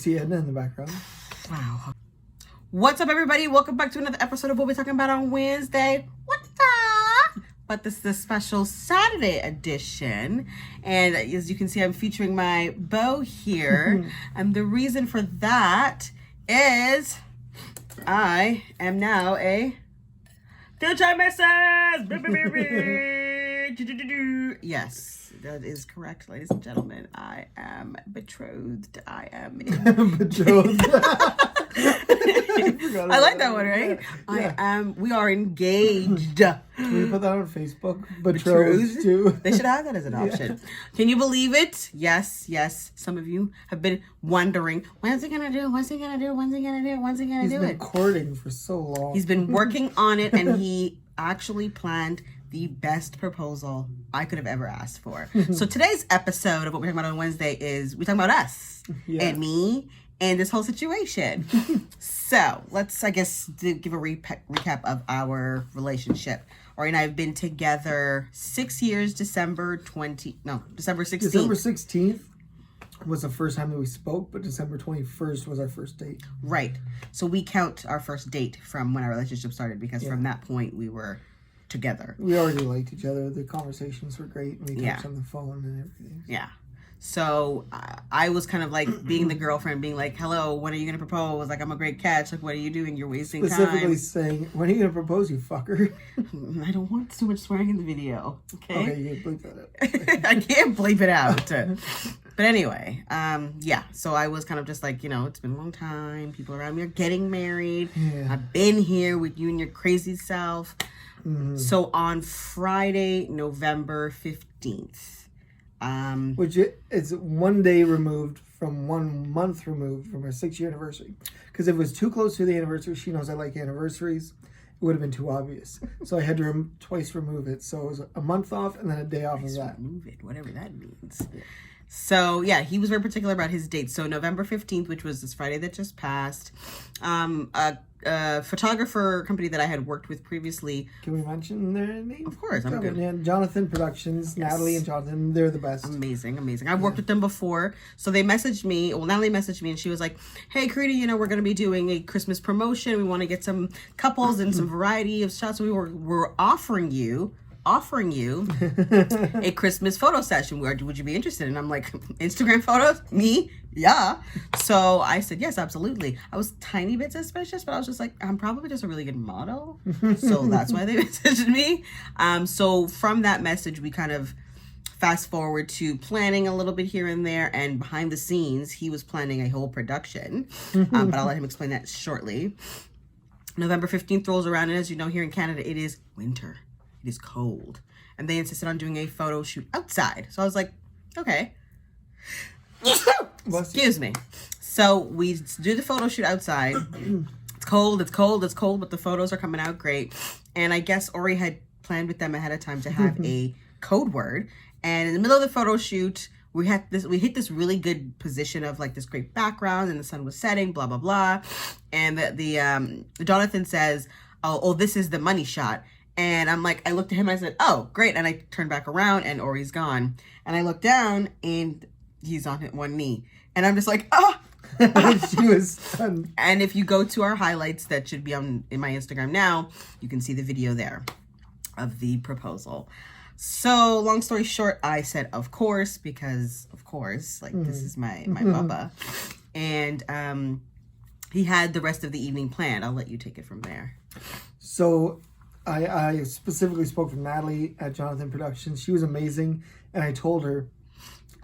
Sienna in the background. Wow. What's up, everybody? Welcome back to another episode of what we're talking about on Wednesday. What's up? But this is the special Saturday edition. And as you can see, I'm featuring my bow here. And the reason for that is I am now a future missus. Yes, that is correct, ladies and gentlemen. I am betrothed. I am Betrothed. I like that one, right? Yeah. We are engaged. Can we put that on Facebook? Betrothed too. They should have that as an option. Yeah. Can you believe it? Yes. Some of you have been wondering, when's he gonna do? When's he gonna do? When's he gonna do? When's he gonna do it? He's been courting for so long. He's been working on it, and he actually planned the best proposal I could have ever asked for. So today's episode of what we're talking about on Wednesday is we're talking about us and me and this whole situation. So let's, I guess, give a recap of our relationship. Ori and I have been together 6 years, December 16th. December 16th was the first time that we spoke, but December 21st was our first date. Right. So we count our first date from when our relationship started because from that point we were together. We already liked each other. The conversations were great. We talked on the phone and everything. Yeah. So I was kind of like being the girlfriend, being like, hello, when are you going to propose? Like, I'm a great catch. Like, what are you doing? You're wasting Specifically time. saying, when are you going to propose, you fucker? I don't want too much swearing in the video. Okay, you can bleep that out. I can't bleep it out. But anyway, so I was kind of just like, it's been a long time. People around me are getting married. Yeah. I've been here with you and your crazy self. Mm-hmm. So on Friday, November 15th, which is 1 day removed from 1 month removed from our 6-year anniversary. Because if it was too close to the anniversary, she knows I like anniversaries, it would have been too obvious. So I had to twice remove it. So it was a month off and then a day off of that. Remove it, whatever that means. So yeah, he was very particular about his date. So November 15th, which was this Friday that just passed, a photographer company that I had worked with previously. Can we mention their name? Of course, I'm good. Yeah, Jonathan Productions, yes. Natalie and Jonathan, they're the best. Amazing. I've worked with them before. So they messaged me, Natalie messaged me and she was like, hey, Karita, we're going to be doing a Christmas promotion. We want to get some couples and some variety of shots. So we're offering you a Christmas photo session. Would you be interested? And I'm like, Instagram photos? Me? Yeah. So I said, yes, absolutely. I was a tiny bit suspicious, but I was just like, I'm probably just a really good model. So that's why they messaged me. So from that message, we kind of fast forward to planning a little bit here and there. And behind the scenes, he was planning a whole production. But I'll let him explain that shortly. November 15th rolls around. And as you know, here in Canada, it is winter. It is cold. And they insisted on doing a photo shoot outside. So I was like, okay. Excuse me. So we do the photo shoot outside. It's cold, but the photos are coming out great. And I guess Ori had planned with them ahead of time to have a code word. And in the middle of the photo shoot, we hit this really good position of like this great background and the sun was setting, blah, blah, blah. And the Jonathan says, oh, this is the money shot. And I'm like, I looked at him and I said, oh, great. And I turned back around and Ori's gone. And I looked down and he's on one knee. And I'm just like, oh. She was stunned. And if you go to our highlights that should be in my Instagram now, you can see the video there of the proposal. So long story short, I said, of course, because of course, like this is my bubba. And he had the rest of the evening planned. I'll let you take it from there. So I specifically spoke to Natalie at Jonathan Productions. She was amazing. And I told her,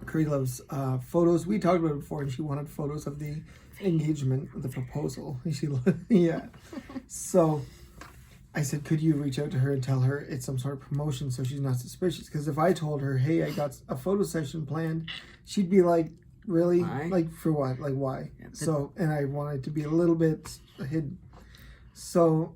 Curry loves photos. We talked about it before, and she wanted photos of the engagement, the proposal. Yeah. So I said, could you reach out to her and tell her it's some sort of promotion so she's not suspicious? Because if I told her, hey, I got a photo session planned, she'd be like, really? Why? Like, for what? Like, why? Yeah, so, and I wanted to be a little bit hidden. So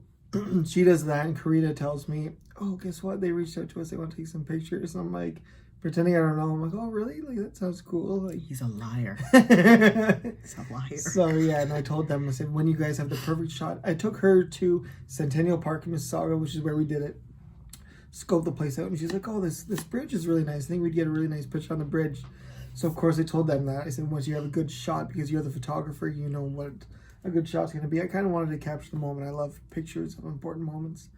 she does that, and Karita tells me, oh, guess what? They reached out to us. They want to take some pictures. And I'm like, pretending I don't know. I'm like, oh, really? Like, that sounds cool. Like, he's a liar. He's a liar. So, yeah, and I told them, I said, when you guys have the perfect shot. I took her to Centennial Park in Mississauga, which is where we did it. Scoped the place out, and she's like, oh, this bridge is really nice. I think we'd get a really nice picture on the bridge. So of course I told them that. I said, once you have a good shot, because you're the photographer, you know what a good shot's going to be. I kind of wanted to capture the moment. I love pictures of important moments.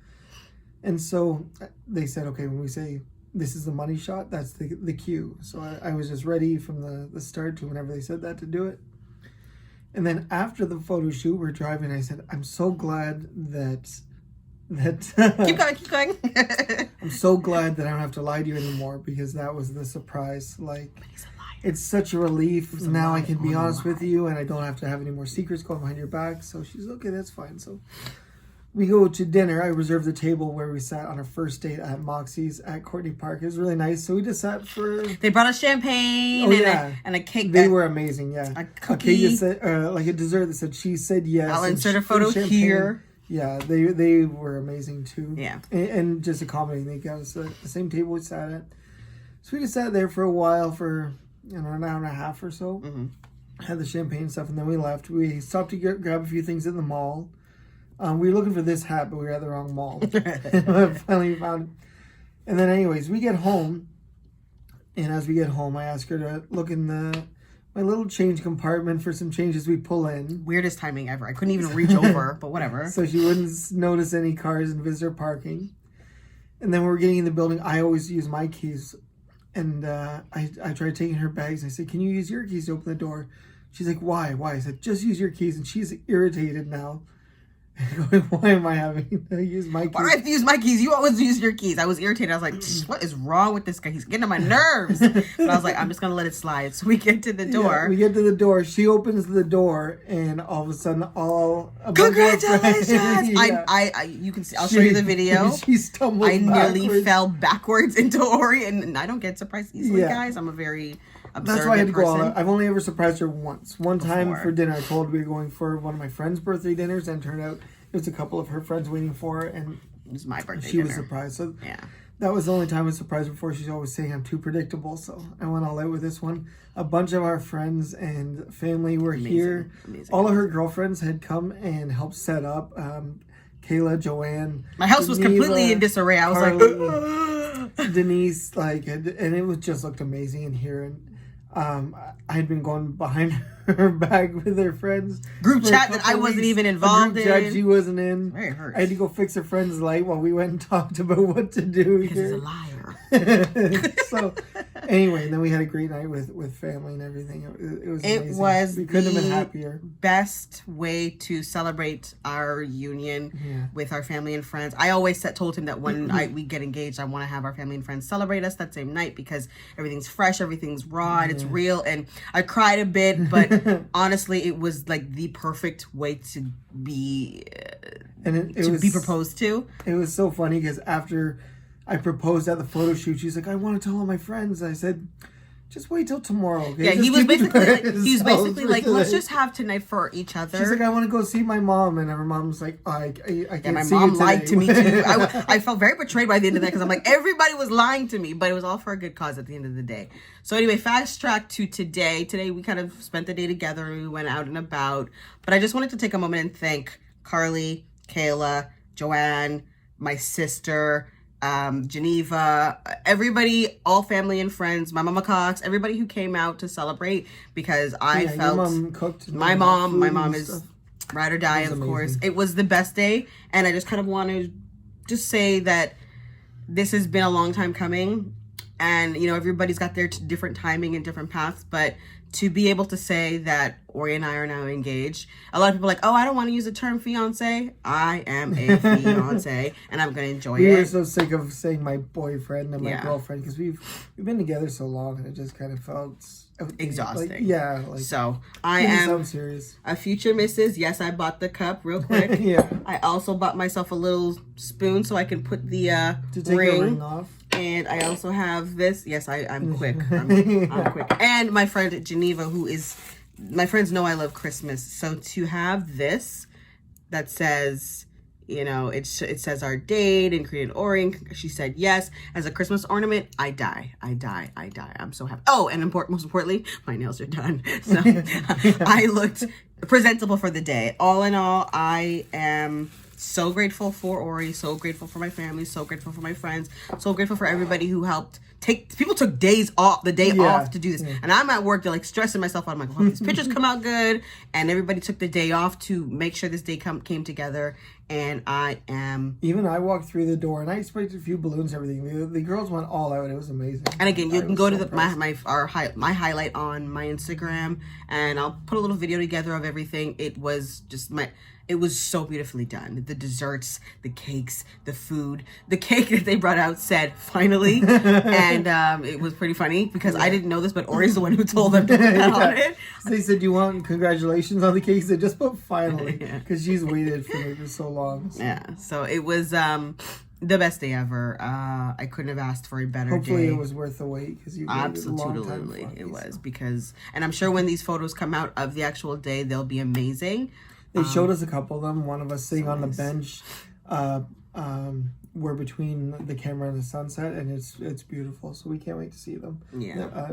And so they said, okay, when we say this is the money shot, that's the cue. So I was just ready from the start to whenever they said that to do it. And then after the photo shoot, we're driving. I said, I'm so glad that Keep going. I'm so glad that I don't have to lie to you anymore, because that was the surprise. Like, He's a liar. it's such a relief. Now I can be on honest the with you, and I don't have to have any more secrets going behind your back. So she's okay, that's fine. So we go to dinner. I reserved the table where we sat on our first date at Moxie's at Courtney Park. It was really nice. So we just sat for... They brought us champagne and a cake. They were amazing, yeah. A cookie. cake that said, like a dessert that said she said yes. I'll and insert a photo here. Yeah, they were amazing too. Yeah. And just accommodating. They got us at the same table we sat at. So we just sat there for a while, for an hour and a half or so. Mm-hmm. Had the champagne and stuff, and then we left. We stopped to grab a few things in the mall. We were looking for this hat, but we were at the wrong mall. Finally found it. And then anyways, we get home. And as we get home, I ask her to look in my little change compartment for some changes we pull in. Weirdest timing ever. I couldn't even reach over, but whatever. So she wouldn't notice any cars in visitor parking. And then when we're getting in the building, I always use my keys. And I tried taking her bags. I said, can you use your keys to open the door? She's like, why? I said, just use your keys. And she's irritated now. Going, why am I having to use my keys? Why do I have to use my keys? You always use your keys. I was irritated. I was like, what is wrong with this guy? He's getting on my nerves. But I was like, I'm just going to let it slide. So we get to the door. Yeah, we get to the door. She opens the door, and all of a sudden, Congratulations! Yeah. I you can see. I'll show you the video. She stumbled nearly fell backwards into Ori, and I don't get surprised easily, guys. I'm a very observant That's why I had to go all person. out. I've only ever surprised her once. One time Before. for dinner, I told her we were going for one of my friend's birthday dinners, and it turned out it was a couple of her friends waiting for her, and It was my birthday she dinner. was surprised. So Yeah. that was the only time I was surprised before. She's always saying I'm too predictable, so I went all out with this one. A bunch of our friends and family were here. Amazing. All of her girlfriends had come and helped set up. Kayla, Joanne. My house was Geneva, completely in disarray. I was Carly, Denise, and it was just looked amazing in here. And I had been going behind her back with her friends. Group for a chat that couple I wasn't weeks. even A involved group chat in. she wasn't in. Very hurt. I had to go fix her friend's light while we went and talked about what to do Because he's here. a liar. So anyway, and then we had a great night with family and everything. It was amazing. It was we couldn't have been the happier. best way to celebrate our union with our family and friends. I always told him that when we get engaged, I want to have our family and friends celebrate us that same night, because everything's fresh, everything's raw, and it's real. And I cried a bit, but honestly, it was like the perfect way to be And it was be proposed to. It was so funny because after I proposed at the photo shoot, she's like, I want to tell all my friends. I said, just wait till tomorrow. Okay? Yeah, Just he was keep it to basically ourselves like, for let's today." just have tonight for each other. She's like, I want to go see my mom, and her mom's like, oh, I can't Yeah, my see mom you lied to me today." too. I felt very betrayed by the end of that, because I'm like, everybody was lying to me, but it was all for a good cause at the end of the day. So anyway, fast track to today. Today we kind of spent the day together and we went out and about. But I just wanted to take a moment and thank Carly, Kayla, Joanne, my sister, Geneva, everybody, all family and friends, my mama Cox, everybody who came out to celebrate, because I felt your mom cooked. my mom and is stuff. ride or die, It was of course. amazing. It was the best day, and I just kind of want to just say that this has been a long time coming, and everybody's got their different timing and different paths, but to be able to say that Ori and I are now engaged. A lot of people are like, oh, I don't want to use the term fiance. I am a fiance, and I'm going to enjoy We it. were so sick of saying my boyfriend and my Yeah. girlfriend, because we've been together so long, and it just kind of felt Exhausting. So So I am sound serious. a future Mrs. Yes, I bought the cup real quick. Yeah, I also bought myself a little spoon so I can put the to take ring. the ring off. And I also have this. Yes, I'm quick. I'm quick. And my friend Geneva, my friends know I love Christmas. So to have this that says, it says our date and create an O-ring. She said yes. As a Christmas ornament, I die. I'm so happy. Oh, and most importantly, my nails are done. So I looked presentable for the day. All in all, I am so grateful for Ori, so grateful for my family, so grateful for my friends, so grateful for everybody who helped people took days off, the day Yeah. off to do this. Yeah. And I'm at work, they're like stressing myself out. I'm like, well, these pictures come out good. And everybody took the day off to make sure this day came together. And I am... Even I walked through the door and I sprayed a few balloons and everything. The girls went all out. It was amazing. And again, you I can was go so to impressed. my highlight on my Instagram, and I'll put a little video together of everything. It was so beautifully done. The desserts, the cakes, the food. The cake that they brought out said "finally," and it was pretty funny because I didn't know this, but Ori's the one who told them to put that on it. So they said, "Do you want congratulations on the cake?" They just put finally Yeah. because she's waited for me for so long. So Yeah, so it was the best day ever. I couldn't have asked for a better hopefully day. it was worth the wait because you waited a long time Absolutely, for it was so. because, and I'm sure when these photos come out of the actual day, they'll be amazing. They showed us a couple of them. One of us sitting so on the nice. bench. We're between the camera and the sunset, and it's beautiful. So we can't wait to see them. Yeah.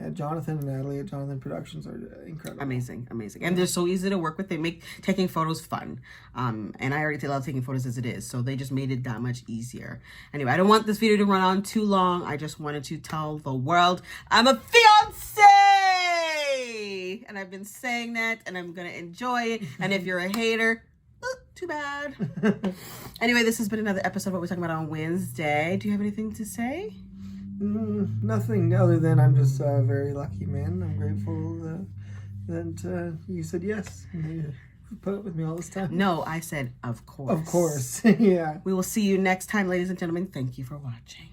Yeah, Jonathan and Natalie at Jonathan Productions are incredible. Amazing, and they're so easy to work with. They make taking photos fun, and I already love taking photos as it is, so they just made it that much easier. Anyway, I don't want this video to run on too long. I just wanted to tell the world I'm a fiance, and I've been saying that, and I'm gonna enjoy it. And if you're a hater, too bad. Anyway, this has been another episode of What We're Talking About on Wednesday. Do you have anything to say? Nothing other than I'm just a very lucky man. I'm grateful that you said yes. And you put up with me all this time. No, I said of course. Of course. Yeah. We will see you next time, ladies and gentlemen. Thank you for watching.